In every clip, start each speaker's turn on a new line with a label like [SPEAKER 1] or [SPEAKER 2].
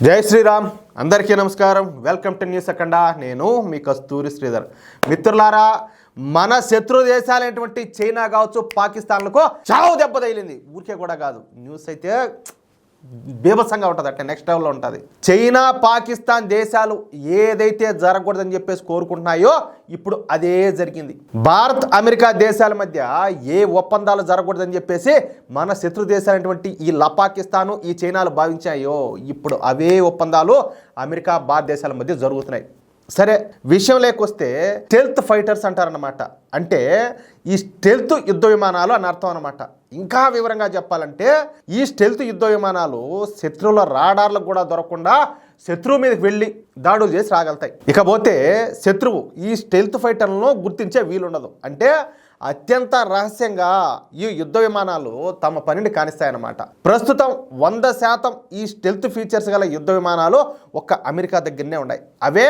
[SPEAKER 1] జై శ్రీరామ్. అందరికీ నమస్కారం. వెల్కమ్ టు న్యూస్ అఖండ. నేను మీ కస్తూరి శ్రీధర్. మిత్రులారా, మన శత్రు దేశాలైనటువంటి చైనా కావచ్చు, పాకిస్తాన్లకు చావు దెబ్బ తగిలింది. ఊరికే కూడా కాదు, న్యూస్ అయితే బీభత్సంగా ఉంటుంది, అంటే నెక్స్ట్ లెవెల్లో ఉంటుంది. చైనా పాకిస్తాన్ దేశాలు ఏదైతే జరగకూడదని చెప్పేసి కోరుకుంటున్నాయో ఇప్పుడు అదే జరిగింది. భారత్ అమెరికా దేశాల మధ్య ఏ ఒప్పందాలు జరగకూడదని చెప్పేసి మన శత్రు దేశాలైనటువంటి ఈ పాకిస్తాను, ఈ చైనాలు భావించాయో ఇప్పుడు అవే ఒప్పందాలు అమెరికా భారతదేశాల మధ్య జరుగుతున్నాయి. సరే, విషయం లేకొస్తే స్టెల్త్ ఫైటర్స్ అంటారన్నమాట. అంటే ఈ స్టెల్త్ యుద్ధ విమానాలు అని అర్థం అన్నమాట. ఇంకా వివరంగా చెప్పాలంటే ఈ స్టెల్త్ యుద్ధ విమానాలు శత్రువుల రాడార్లకు కూడా దొరకకుండా శత్రువు మీదకి వెళ్ళి దాడులు చేసి రాగలుగుతాయి. ఇకపోతే శత్రువు ఈ స్టెల్త్ ఫైటర్లను గుర్తించే వీలుండదు. అంటే అత్యంత రహస్యంగా ఈ యుద్ధ విమానాలు తమ పనిని కానిస్తాయన్నమాట. ప్రస్తుతం 100% ఈ స్టెల్త్ ఫీచర్స్ గల యుద్ధ విమానాలు ఒక్క అమెరికా దగ్గరనే ఉన్నాయి. అవే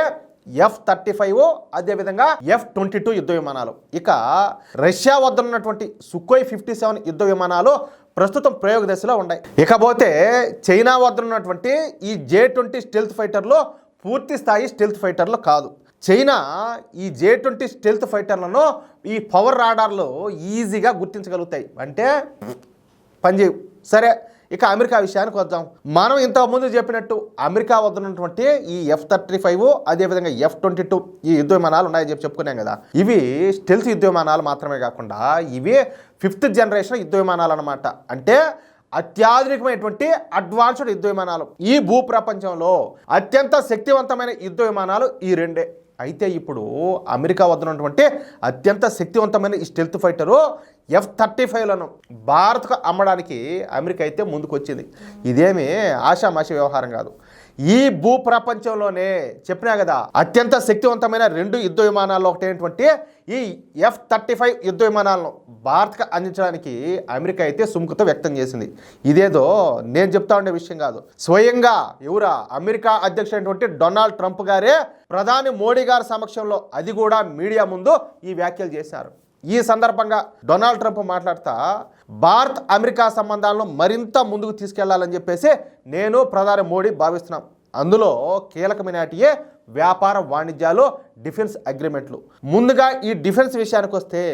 [SPEAKER 1] F-35, అదేవిధంగా F-22 యుద్ధ విమానాలు. ఇక రష్యా వద్ద ఉన్నటువంటి సుఖోయ్ 57 యుద్ధ విమానాలు ప్రస్తుతం ప్రయోగ దశలో ఉన్నాయి. ఇకపోతే చైనా వద్ద ఉన్నటువంటి ఈ J-20 స్టెల్త్ ఫైటర్లు పూర్తి స్థాయి స్టెల్త్ ఫైటర్లు కాదు. చైనా ఈ J-20 స్టెల్త్ ఫైటర్లను ఈ పవర్ రాడార్లు ఈజీగా గుర్తించగలుగుతాయి, అంటే పనిచేయవు. సరే, ఇక అమెరికా విషయానికి వద్దాం. మనం ఇంతకుముందు చెప్పినట్టు అమెరికా వద్ద ఉన్నటువంటి ఈ F-35 అదేవిధంగా F-22 ఈ యుద్ధ విమానాలు ఉన్నాయని చెప్పుకున్నాం కదా. ఇవి స్టెల్త్ యుద్ధ విమానాలు మాత్రమే కాకుండా ఇవి 5th జనరేషన్ యుద్ధ విమానాలు అన్నమాట. అంటే అత్యాధునికమైనటువంటి అడ్వాన్స్డ్ యుద్ధ విమానాలు. ఈ భూ ప్రపంచంలో అత్యంత శక్తివంతమైన యుద్ధ విమానాలు ఈ రెండే. అయితే ఇప్పుడు అమెరికా వద్ద ఉన్నటువంటి అత్యంత శక్తివంతమైన ఈ స్టెల్త్ ఫైటరు F-35లను భారత్కు అమ్మడానికి అమెరికా అయితే ముందుకు వచ్చింది. ఇదేమి ఆషామాషి వ్యవహారం కాదు. ఈ భూ ప్రపంచంలోనే చెప్పినా కదా, అత్యంత శక్తివంతమైన 2 యుద్ధ విమానాల్లో ఒకటైనటువంటి ఈ F-35 యుద్ధ విమానాలను భారత్కు అందించడానికి అమెరికా అయితే సుముఖత వ్యక్తం చేసింది. ఇదేదో నేను చెప్తా ఉండే విషయం కాదు. స్వయంగా ఎవరా అమెరికా అధ్యక్షుడైనటువంటి డొనాల్డ్ ట్రంప్ గారే ప్రధాని మోడీ గారి సమక్షంలో, అది కూడా మీడియా ముందు ఈ వ్యాఖ్యలు చేశారు. ఈ సందర్భంగా డొనాల్డ్ ట్రంప్ మాట్లాడుతా భారత్ అమెరికా సంబంధాలను మరింత ముందుకు తీసుకెళ్లాలని చెప్పేసి నేను ప్రధాని మోడీ భావిస్తున్నాం. అందులో కీలకమైనటియే వ్యాపార వాణిజ్యాలు, డిఫెన్స్ అగ్రిమెంట్లు. ముందుగా ఈ డిఫెన్స్ విషయానికి వస్తే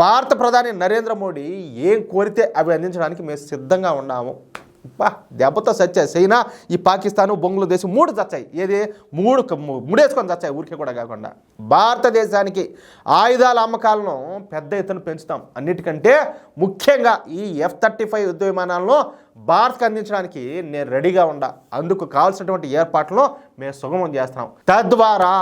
[SPEAKER 1] భారత ప్రధాని నరేంద్ర మోడీ ఏం కోరితే అవి అందించడానికి మేము సిద్ధంగా ఉన్నాము. దెబ్బతో చచ్చాయి చైనా, ఈ పాకిస్తాను, బంగ్లాదేశ్ 3 చచ్చాయి. ఏది ముడేసుకొని చచ్చాయి, ఊరికే కూడా కాకుండా. భారతదేశానికి ఆయుధాల అమ్మకాలను పెద్ద ఎత్తున పెంచుతాం. అన్నిటికంటే ముఖ్యంగా ఈ F-35 యుద్ధ విమానాలను భారత్కి అందించడానికి నేను రెడీగా ఉండా. అందుకు కావాల్సినటువంటి ఏర్పాట్లను మేము సుగమం చేస్తున్నాం. తద్వారా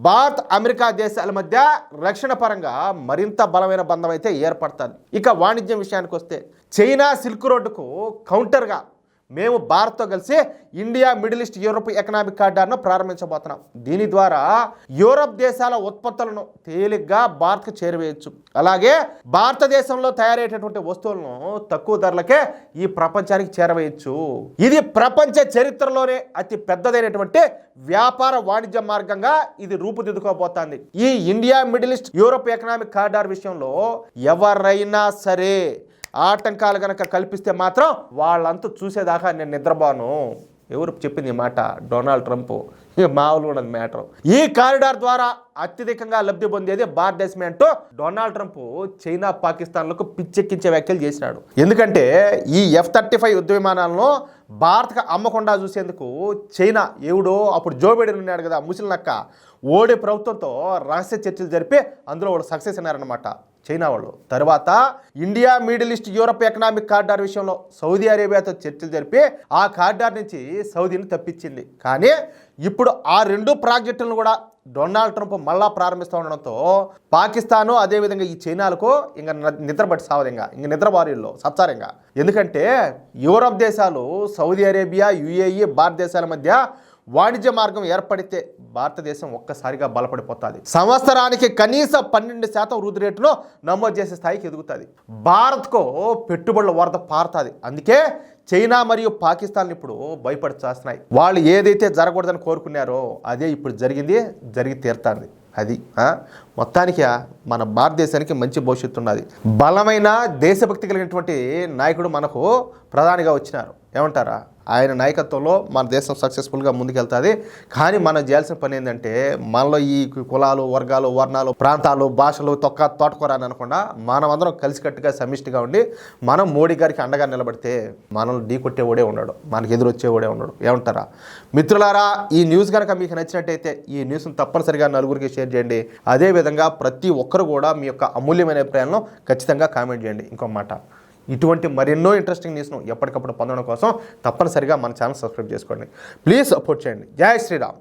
[SPEAKER 1] భారత్ అమెరికా దేశాల మధ్య రక్షణ పరంగా మరింత బలమైన బంధం అయితే ఏర్పడుతుంది. ఇక వాణిజ్యం విషయానికి వస్తే చైనా సిల్క్ రోడ్డుకు కౌంటర్గా మేము భారత్తో కలిసి India middle east Europe economic కారిడార్ను ప్రారంభించబోతున్నాం. దీని ద్వారా యూరోప్ దేశాల ఉత్పత్తులను తేలిగ్గా భారత్కు చేరవేయచ్చు. అలాగే భారతదేశంలో తయారయ్యేటటువంటి వస్తువులను తక్కువ ధరలకే ఈ ప్రపంచానికి చేరవేయచ్చు. ఇది ప్రపంచ చరిత్రలోనే అతి పెద్దదైనటువంటి వ్యాపార వాణిజ్య మార్గంగా ఇది రూపుదిద్దుకోబోతోంది. ఈ India middle east Europe economic corridor విషయంలో ఎవరైనా సరే ఆటంకాలు కనుక కల్పిస్తే మాత్రం వాళ్ళంతా చూసేదాకా నేను నిద్రపోను. ఎవరు చెప్పింది ఈ మాట? Donald Trump. మామూలు కూడా మ్యాటర్. ఈ కారిడార్ ద్వారా అత్యధికంగా లబ్ధి పొందేది భారతదేశమే అంటూ డొనాల్డ్ ట్రంప్ చైనా, పాకిస్తాన్లకు పిచ్చెక్కించే వ్యాఖ్యలు చేసినాడు. ఎందుకంటే ఈ F-35 యుద్ధ విమానాలను భారత్కు అమ్మకుండా చూసేందుకు చైనా ఎవడో అప్పుడు జో బైడెన్ ఉన్నాడు కదా, ముసలినక్క, ఓడి ప్రభుత్వంతో రహస్య చర్చలు జరిపి అందులో వాళ్ళు సక్సెస్ అన్నారన్నమాట చైనా వాళ్ళు. తర్వాత India middle east Europe economic corridor విషయంలో సౌదీ అరేబియాతో చర్చలు జరిపి ఆ కారిడార్ నుంచి సౌదీని తప్పించింది. కానీ ఇప్పుడు ఆ 2 ప్రాజెక్టులను కూడా డొనాల్డ్ ట్రంప్ మళ్ళా ప్రారంభిస్తూ ఉండడంతో పాకిస్తాను అదేవిధంగా ఈ చైనాలకు ఇంకా నిద్రపట్టి సావదు, ఇంకా నిద్రబారీల్లో సత్సారంగా. ఎందుకంటే యూరోప్ దేశాలు, సౌదీ అరేబియా, UAE, భారతదేశాల మధ్య వాణిజ్య మార్గం ఏర్పడితే భారతదేశం ఒక్కసారిగా బలపడిపోతుంది. సంవత్సరానికి కనీసం 12% వృద్ధి రేటును నమోదు చేసే స్థాయికి ఎదుగుతుంది. భారత్కు పెట్టుబడుల వరద పారుతుంది. అందుకే చైనా మరియు పాకిస్తాన్ ఇప్పుడు భయపడి చేస్తున్నాయి. వాళ్ళు ఏదైతే జరగకూడదని కోరుకున్నారో అదే ఇప్పుడు జరిగి తీరుతుంది. అది మొత్తానికి మన భారతదేశానికి మంచి భవిష్యత్తు ఉన్నది. బలమైన దేశభక్తి కలిగినటువంటి నాయకుడు మనకు ప్రధానిగా వచ్చినారు. ఏమంటారా? ఆయన నాయకత్వంలో మన దేశం సక్సెస్ఫుల్గా ముందుకెళ్తుంది. కానీ మనం చేయాల్సిన పని ఏంటంటే మనలో ఈ కులాలు, వర్గాలు, వర్ణాలు, ప్రాంతాలు, భాషలు తోటకూర అని అనకుండా మనమందరం కలిసికట్టుగా సమిష్టిగా ఉండి మనం మోడీ గారికి అండగా నిలబడితే మనల్ని ఢీ కొట్టేవాడే ఉన్నాడు, మనకు ఎదురొచ్చేవాడే ఉన్నాడు. ఏమంటారా మిత్రులారా? ఈ న్యూస్ కనుక మీకు నచ్చినట్టయితే ఈ న్యూస్ని తప్పనిసరిగా నలుగురికి షేర్ చేయండి. అదేవిధంగా ప్రతి ఒక్కరు కూడా మీ యొక్క అమూల్యమైన అభిప్రాయాలను ఖచ్చితంగా కామెంట్ చేయండి. ఇంకో మాట, ఇటువంటి మరెన్నో ఇంట్రెస్టింగ్ న్యూస్ను ఎప్పటికప్పుడు పొందడం కోసం తప్పనిసరిగా మన ఛానల్ సబ్స్క్రైబ్ చేసుకోండి. ప్లీజ్ సపోర్ట్ చేయండి. జై శ్రీరామ్.